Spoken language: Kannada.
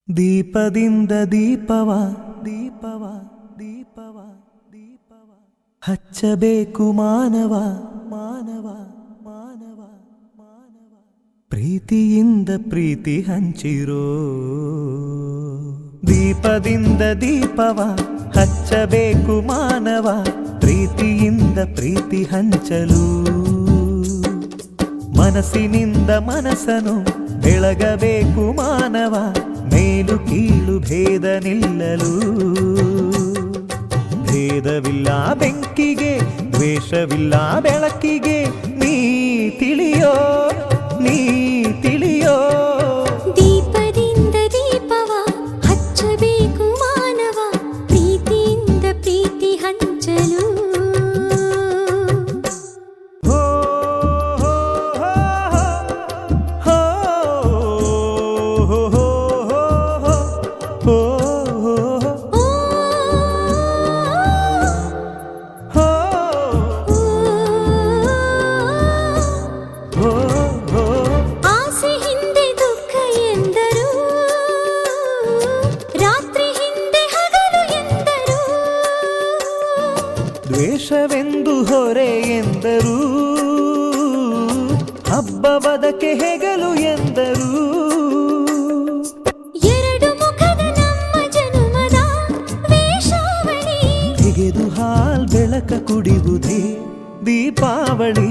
ದೀಪದಿಂದ ದೀಪವ ದೀಪವ ದೀಪವ ದೀಪವ ಹಚ್ಚಬೇಕು ಮಾನವ ಮಾನವ ಮಾನವ ಮಾನವ ಪ್ರೀತಿಯಿಂದ ಪ್ರೀತಿ ಹಂಚಿರೋ ದೀಪದಿಂದ ದೀಪವ ಹಚ್ಚಬೇಕು ಮಾನವ ಪ್ರೀತಿಯಿಂದ ಪ್ರೀತಿ ಹಂಚಲು ಮನಸ್ಸಿನಿಂದ ಮನಸ್ಸನು ಬೆಳಗಬೇಕು ಮಾನವ ಮೇಲು ಕೀಳು ಭೇದ ನಿಲ್ಲಲು ಭೇದವಿಲ್ಲ ಬೆಂಕಿಗೆ ದ್ವೇಷವಿಲ್ಲ ಬೆಳಕಿಗೆ ನೀ ತಿಳಿಯೋ ನೀ ತಿಳಿಯೋ ದೀಪದಿಂದ ದೀಪವ ಹಚ್ಚಬೇಕು ಮಾನವ ಪ್ರೀತಿಯಿಂದ ಪ್ರೀತಿ ಹಂಚಲು ಆಸೆ ಹಿಂದೆ ದುಃಖ ಎಂದರು ರಾತ್ರಿ ಹಿಂದೆ ಹಗಲು ಎಂದರು ದ್ವೇಷವೆಂದು ಹೊರೆ ಎಂದರು ಹಬ್ಬವದಕ್ಕೆ ಹೆಗಲು ಎಂದರು ಎರಡು ಮುಖದ ನಮ್ಮ ಜನುಮದ ವೇಷಾವಳಿ ತೆಗೆದು ಹಾಲ್ ಬೆಳಕ ಕುಡಿಯುವುದೇ ದೀಪಾವಳಿ